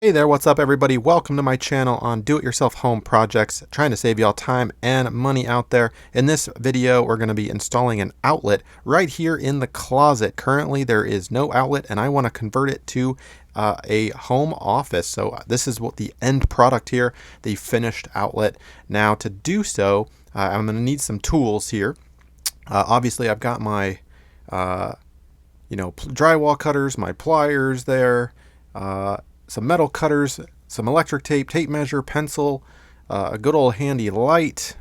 Hey there, what's up everybody? Welcome to my channel on do-it-yourself home projects, trying to save y'all time and money out there. In this video, we're going to be installing an outlet right here in the closet. Currently, there is no outlet and I want to convert it to a home office. So this is what the end product here, the finished outlet. Now to do so, I'm going to need some tools here. Obviously, I've got my drywall cutters, my pliers there, some metal cutters, some electric tape, tape measure, pencil, a good old handy light.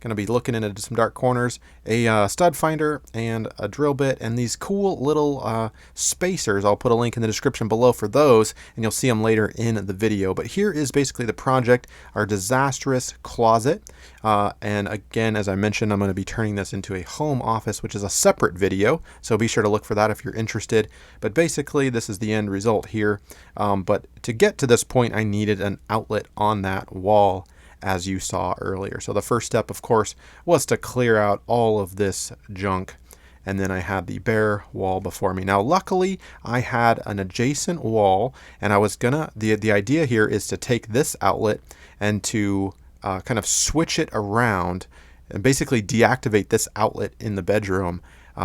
Going to be looking into some dark corners, a stud finder and a drill bit, and these cool little spacers. I'll put a link in the description below for those, and you'll see them later in the video. But here is basically the project, our disastrous closet. And again, as I mentioned, I'm going to be turning this into a home office, which is a separate video, so be sure to look for that if you're interested. But basically, this is the end result here. But to get to this point, I needed an outlet on that wall, as you saw earlier. So the first step, of course, was to clear out all of this junk, and then I had the bare wall before me. Now luckily I had an adjacent wall, and I was gonna, the idea here is to take this outlet and to kind of switch it around and basically deactivate this outlet in the bedroom,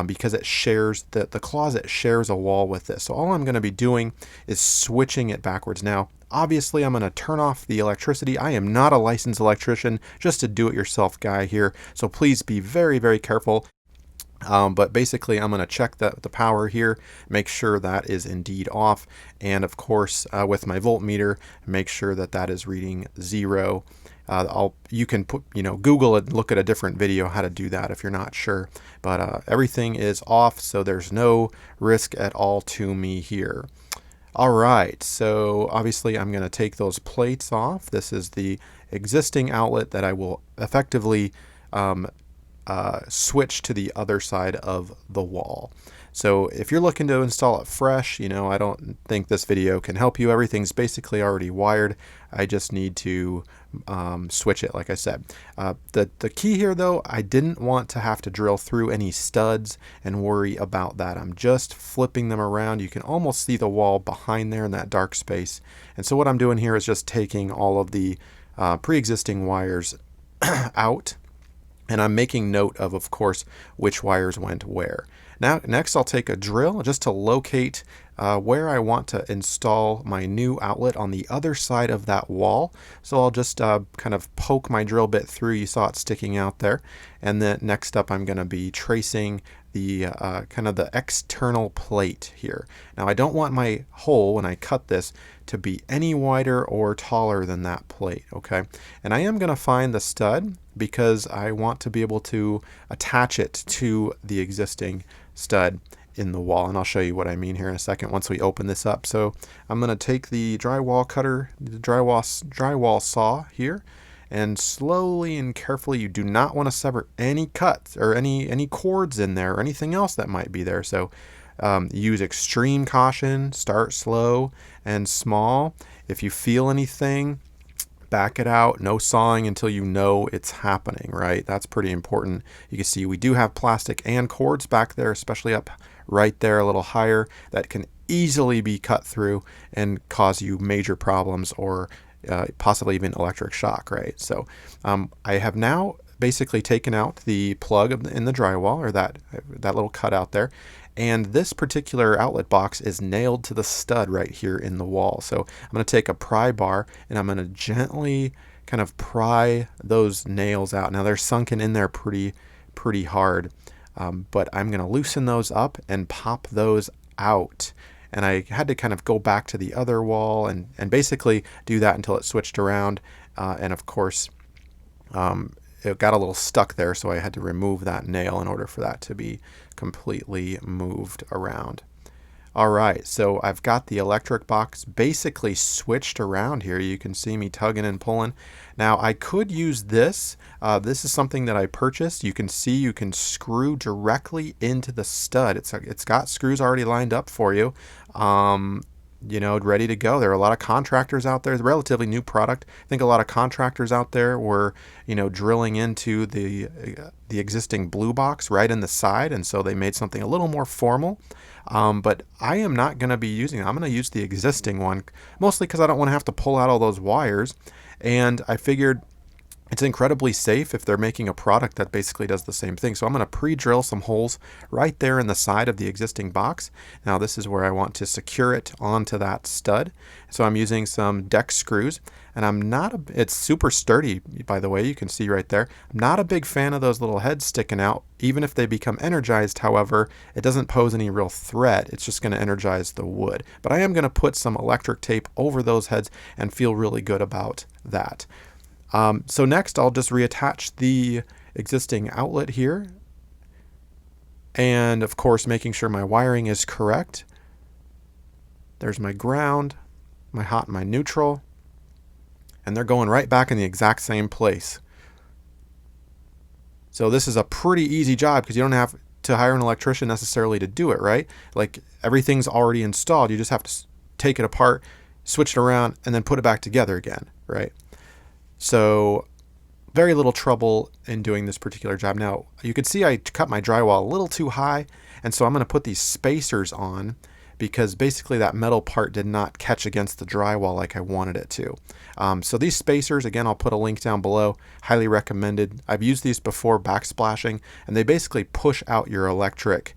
because it shares, the closet shares a wall with this. So all I'm going to be doing is switching it backwards. Now obviously I'm going to turn off the electricity. I am not a licensed electrician, just a do-it-yourself guy here, so please be very, very careful. But basically I'm going to check the power here, make sure that is indeed off, and of course with my voltmeter, make sure that that is reading 0. You can put, Google it and look at a different video how to do that if you're not sure. But everything is off, so there's no risk at all to me here. All right, so obviously I'm going to take those plates off. This is the existing outlet that I will effectively switch to the other side of the wall. So if you're looking to install it fresh, I don't think this video can help you. Everything's basically already wired. I just need to switch it, like I said. The key here, though, I didn't want to have to drill through any studs and worry about that. I'm just flipping them around. You can almost see the wall behind there in that dark space. And so what I'm doing here is just taking all of the pre-existing wires out. And I'm making note of course, which wires went where. Now, next I'll take a drill just to locate where I want to install my new outlet on the other side of that wall. So I'll just kind of poke my drill bit through. You saw it sticking out there. And then next up, I'm going to be tracing the kind of the external plate here. Now, I don't want my hole when I cut this to be any wider or taller than that plate, okay? And I am going to find the stud because I want to be able to attach it to the existing stud in the wall, and I'll show you what I mean here in a second once we open this up. So I'm going to take the drywall cutter, the drywall saw here, and slowly and carefully, you do not want to sever any cuts or any cords in there or anything else that might be there. So use extreme caution, start slow and small. If you feel anything, back it out. No sawing until you know it's happening, right? That's pretty important. You can see we do have plastic and cords back there, especially up right there a little higher, that can easily be cut through and cause you major problems or possibly even electric shock, right? So I have now basically taken out the plug in the drywall, or that little cutout there, and this particular outlet box is nailed to the stud right here in the wall. So I'm going to take a pry bar and I'm going to gently kind of pry those nails out. Now they're sunken in there pretty hard, but I'm going to loosen those up and pop those out. And I had to kind of go back to the other wall and basically do that until it switched around. And of course, it got a little stuck there, so I had to remove that nail in order for that to be completely moved around. All right, so I've got the electric box basically switched around here. You can see me tugging and pulling. Now I could use this. This is something that I purchased. You can see you can screw directly into the stud. It's got screws already lined up for you. ready to go. There are a lot of contractors out there. It's a relatively new product. I think a lot of contractors out there were, drilling into the existing blue box right in the side, and so they made something a little more formal. But I am not going to be using it. I'm going to use the existing one, mostly because I don't want to have to pull out all those wires. And I figured it's incredibly safe if they're making a product that basically does the same thing. So I'm going to pre-drill some holes right there in the side of the existing box. Now this is where I want to secure it onto that stud. So I'm using some deck screws, and it's super sturdy, by the way, you can see right there. I'm not a big fan of those little heads sticking out. Even if they become energized, however, it doesn't pose any real threat. It's just going to energize the wood. But I am going to put some electric tape over those heads and feel really good about that. So next I'll just reattach the existing outlet here, and of course making sure my wiring is correct. There's my ground, my hot and my neutral, and they're going right back in the exact same place. So this is a pretty easy job because you don't have to hire an electrician necessarily to do it, right? Like everything's already installed. You just have to take it apart, switch it around, and then put it back together again, right? So very little trouble in doing this particular job. Now you can see I cut my drywall a little too high, and so I'm going to put these spacers on because basically that metal part did not catch against the drywall like I wanted it to. So these spacers, again, I'll put a link down below, highly recommended. I've used these before backsplashing, and they basically push out your electric.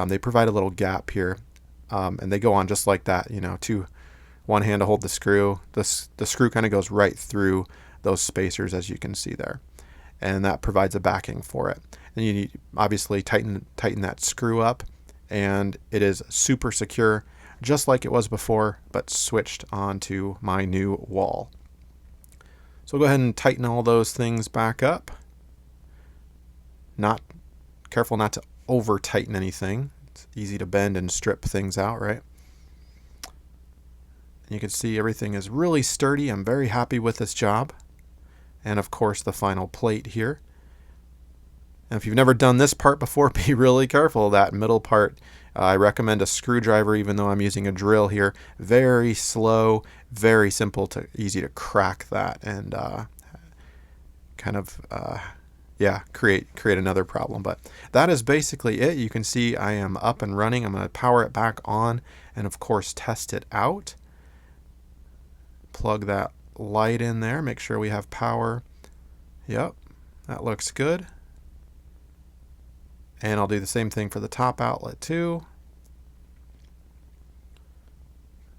They provide a little gap here, and they go on just like that, one hand to hold the screw. The screw kind of goes right through those spacers, as you can see there, and that provides a backing for it. And you need obviously tighten that screw up, and it is super secure, just like it was before, but switched onto my new wall. So go ahead and tighten all those things back up. Careful not to over tighten anything. It's easy to bend and strip things out, right? You can see everything is really sturdy. I'm very happy with this job. And of course the final plate here. And if you've never done this part before, be really careful. That middle part, I recommend a screwdriver, even though I'm using a drill here. Very slow, very simple, easy to crack that and create another problem. But that is basically it. You can see I am up and running. I'm going to power it back on and of course test it out. Plug that light in there, make sure we have power. Yep, that looks good. And I'll do the same thing for the top outlet too.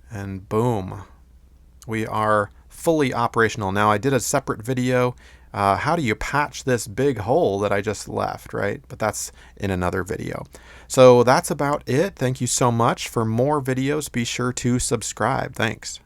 And boom, we are fully operational. Now I did a separate video, how do you patch this big hole that I just left, right? But that's in another video. So that's about it. Thank you so much. For more videos, be sure to subscribe. Thanks.